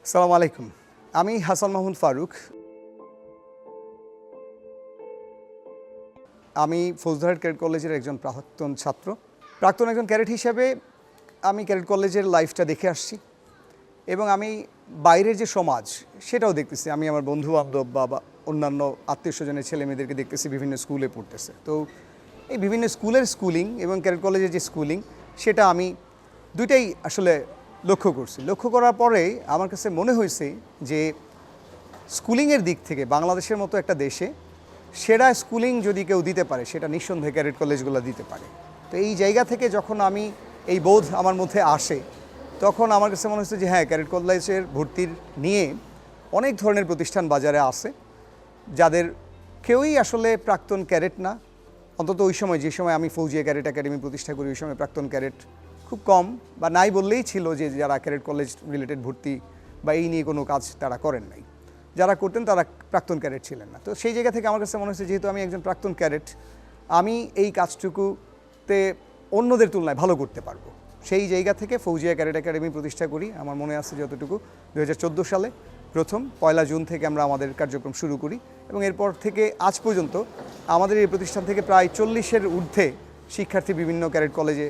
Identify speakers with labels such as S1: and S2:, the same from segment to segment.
S1: আসসালামু আলাইকুম। আমি হাসান মাহমুদ ফারুক। আমি ফৌজদারহাট ক্যাডেট কলেজের একজন প্রাক্তন ছাত্র। প্রাক্তন একজন ক্যাডেট হিসেবে আমি ক্যাডেট কলেজের লাইফটা দেখে আসছি এবং আমি বাইরের যে সমাজ সেটাও দেখতেছি। আমি আমার বন্ধুবান্ধব বা অন্যান্য আত্মীয়স্বজনের ছেলেমেয়েদেরকে দেখতেছি বিভিন্ন স্কুলে পড়তেছে। তো এই বিভিন্ন স্কুলের স্কুলিং এবং ক্যাডেট কলেজের যে স্কুলিং সেটা আমি দুইটাই আসলে লক্ষ্য করছি। লক্ষ্য করার পরে আমার কাছে মনে হয়েছে যে স্কুলিংয়ের দিক থেকে বাংলাদেশের মতো একটা দেশে সেরা স্কুলিং যদি কেউ দিতে পারে সেটা নিঃসন্দেহে ক্যাডেট কলেজগুলো দিতে পারে। তো এই জায়গা থেকে যখন আমি এই বোধ আমার মধ্যে আসে তখন আমার কাছে মনে হচ্ছে যে হ্যাঁ, ক্যাডেট কলেজের ভর্তির নিয়ে অনেক ধরনের প্রতিষ্ঠান বাজারে আছে যাদের কেউই আসলে প্রাক্তন ক্যাডেট না। অন্তত ওই সময়, যে সময় আমি ফৌজিয়া ক্যাডেট একাডেমি প্রতিষ্ঠা করি, ওই সময় প্রাক্তন ক্যাডেট খুব কম বা নাই বললেই ছিল, যে যারা ক্যাডেট কলেজ রিলেটেড ভর্তি বা এই নিয়ে কোনো কাজ তারা করেন নাই। যারা করতেন তারা প্রাক্তন ক্যাডেট ছিলেন না। তো সেই জায়গা থেকে আমার কাছে মনে হচ্ছে যেহেতু আমি একজন প্রাক্তন ক্যাডেট, আমি এই কাজটুকুতে অন্যদের তুলনায় ভালো করতে পারবো। সেই জায়গা থেকে ফৌজিয়া ক্যাডেট একাডেমি প্রতিষ্ঠা করি। আমার মনে আছে যতটুকু 2014 সালে প্রথম 1 জুন থেকে আমরা আমাদের কার্যক্রম শুরু করি এবং এরপর থেকে আজ পর্যন্ত আমাদের এই প্রতিষ্ঠান থেকে প্রায় 40-এর ঊর্ধ্বে শিক্ষার্থী বিভিন্ন ক্যাডেট কলেজে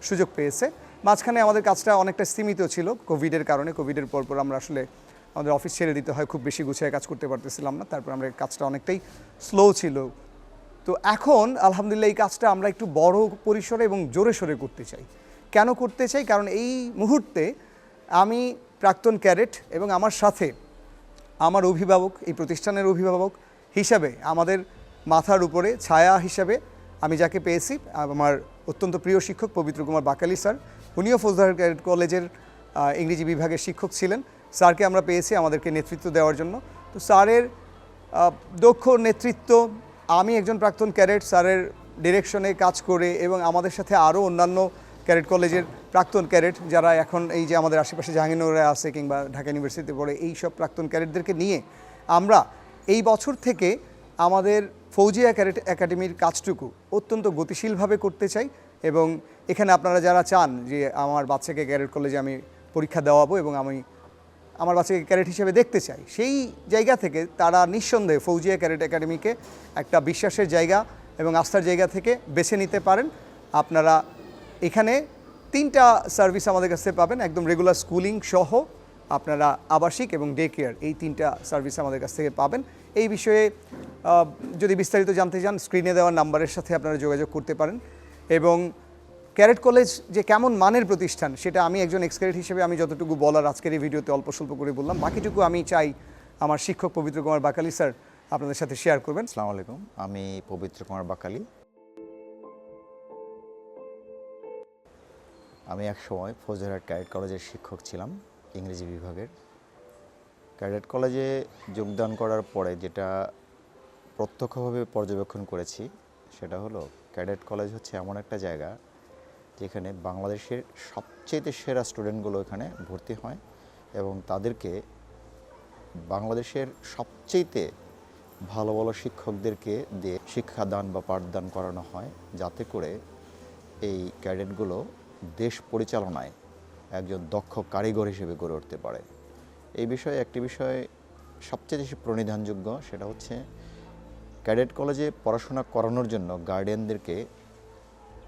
S1: সুযোগ পেয়েছে। মাঝখানে আমাদের কাজটা অনেকটা সীমিত ছিল কোভিডের কারণে। কোভিডের পর আমরা আসলে আমাদের অফিস ছেড়ে দিতে হয়, খুব বেশি গুছিয়ে কাজ করতে পারতেছিলাম না। তারপর আমরা কাজটা অনেকটাই স্লো ছিল। তো এখন আলহামদুলিল্লাহ এই কাজটা আমরা একটু বড় পরিসরে এবং জোরে সোরে করতে চাই। কেন করতে চাই? কারণ এই মুহূর্তে আমি প্রাক্তন ক্যাডেট এবং আমার সাথে আমার অভিভাবক, এই প্রতিষ্ঠানের অভিভাবক হিসাবে আমাদের মাথার উপরে ছায়া হিসাবে আমি যাকে পেয়েছি, আমার অত্যন্ত প্রিয় শিক্ষক পবিত্র কুমার বাকালি স্যার। উনিও ফৌজদারহাট ক্যাডেট কলেজের ইংরেজি বিভাগের শিক্ষক ছিলেন। স্যারকে আমরা পেয়েছি আমাদেরকে নেতৃত্ব দেওয়ার জন্য। তো স্যারের দক্ষ নেতৃত্ব, আমি একজন প্রাক্তন ক্যাডেট, স্যারের ডিরেকশনে কাজ করে এবং আমাদের সাথে আরও অন্যান্য ক্যাডেট কলেজের প্রাক্তন ক্যাডেট যারা এখন এই যে আমাদের আশেপাশে জাহাঙ্গীরনগরে আছে কিংবা ঢাকা ইউনিভার্সিটিতে পড়ে, এই সব প্রাক্তন ক্যাডেটদেরকে নিয়ে আমরা এই বছর থেকে আমাদের ফৌজিয়া ক্যাডেট একাডেমির কাজটুকু অত্যন্ত গতিশীলভাবে করতে চাই। এবং এখানে আপনারা যারা চান যে আমার বাচ্চাকে ক্যাডেট কলেজে আমি পরীক্ষা দেওয়াবো এবং আমি আমার বাচ্চাকে ক্যাডেট হিসেবে দেখতে চাই, সেই জায়গা থেকে তারা নিঃসন্দেহে ফৌজিয়া ক্যাডেট একাডেমিকে একটা বিশ্বাসের জায়গা এবং আস্থার জায়গা থেকে বেছে নিতে পারেন। আপনারা এখানে 3টা সার্ভিস আমাদের কাছে পাবেন, একদম রেগুলার স্কুলিং সহ আপনারা আবাসিক এবং ডে কেয়ার, এই 3টা সার্ভিস আমাদের কাছ থেকে পাবেন। এই বিষয়ে যদি বিস্তারিত জানতে চান স্ক্রিনে দেওয়া নাম্বারের সাথে আপনারা যোগাযোগ করতে পারেন। এবং ক্যাডেট কলেজ যে কেমন মানের প্রতিষ্ঠান সেটা আমি একজন এক্স ক্যাডেট হিসেবে আমি যতটুকু বলার আজকের এই ভিডিওতে অল্প স্বল্প করে বললাম, বাকিটুকু আমি চাই আমার শিক্ষক পবিত্র কুমার বাকালি স্যার আপনাদের সাথে শেয়ার করবেন।
S2: আসসালামু আলাইকুম, আমি পবিত্র কুমার বাকালি। আমি একসময় ফৌজদারহাট ক্যাডেট কলেজের শিক্ষক ছিলাম ইংরেজি বিভাগের। ক্যাডেট কলেজে যোগদান করার পরে যেটা প্রত্যক্ষভাবে পর্যবেক্ষণ করেছি সেটা হলো, ক্যাডেট কলেজ হচ্ছে এমন একটা জায়গা যেখানে বাংলাদেশের সবচেয়ে সেরা স্টুডেন্টগুলো এখানে ভর্তি হয় এবং তাদেরকে বাংলাদেশের সবচেয়ে ভালো ভালো শিক্ষকদেরকে দিয়ে শিক্ষাদান বা পাঠদান করানো হয়, যাতে করে এই ক্যাডেটগুলো দেশ পরিচালনায় একজন দক্ষ কারিগর হিসেবে গড়ে উঠতে পারে। এই বিষয়ে একটি বিষয় সবচেয়ে বেশি প্রণিধানযোগ্য, সেটা হচ্ছে ক্যাডেট কলেজে পড়াশোনা করানোর জন্য গার্ডিয়ানদেরকে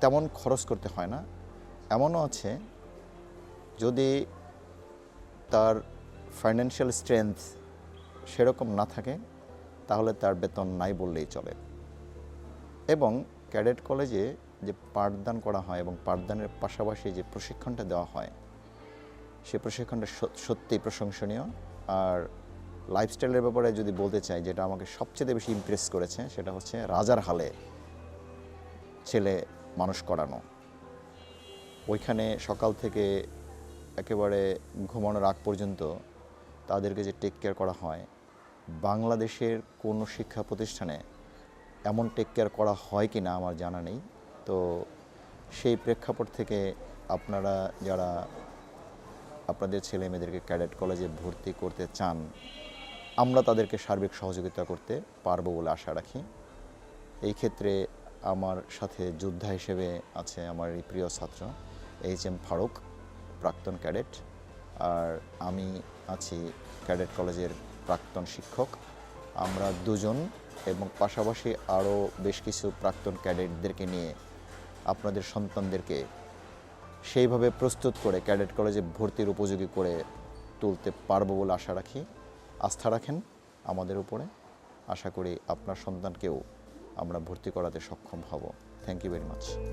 S2: তেমন খরচ করতে হয় না। এমনও আছে যদি তার ফাইন্যান্সিয়াল স্ট্রেংথ সেরকম না থাকে তাহলে তার বেতন নাই বললেই চলে। এবং ক্যাডেট কলেজে যে পাঠদান করা হয় এবং পাঠদানের পাশাপাশি যে প্রশিক্ষণটা দেওয়া হয় সে প্রশিক্ষণটা সত্যিই প্রশংসনীয়। আর লাইফস্টাইলের ব্যাপারে যদি বলতে চাই, যেটা আমাকে সবচেয়ে বেশি ইমপ্রেস করেছে সেটা হচ্ছে রাজার হালে ছেলে মানুষ করানো। ওইখানে সকাল থেকে একেবারে ঘুমানোর আগ পর্যন্ত তাদেরকে যে টেক কেয়ার করা হয়, বাংলাদেশের কোনো শিক্ষা প্রতিষ্ঠানে এমন টেক কেয়ার করা হয় কি না আমার জানা নেই। তো সেই প্রেক্ষাপট থেকে আপনারা যারা আপনাদের ছেলে মেয়েদেরকে ক্যাডেট কলেজে ভর্তি করতে চান, আমরা তাদেরকে সার্বিক সহযোগিতা করতে পারবো বলে আশা রাখি। এই ক্ষেত্রে আমার সাথে যোদ্ধা হিসেবে আছে আমার এই প্রিয় ছাত্র HM ফারুক, প্রাক্তন ক্যাডেট। আর আমি আছি ক্যাডেট কলেজের প্রাক্তন শিক্ষক। আমরা দুজন এবং পাশাপাশি আরও বেশ কিছু প্রাক্তন ক্যাডেটদেরকে নিয়ে আপনাদের সন্তানদেরকে সেইভাবে প্রস্তুত করে ক্যাডেট কলেজে ভর্তির উপযোগী করে তুলতে পারবো বলে আশা রাখি। আস্থা রাখেন আমাদের উপরে। আশা করি আপনার সন্তানকেও আমরা ভর্তি করাতে সক্ষম হব। Thank you very much.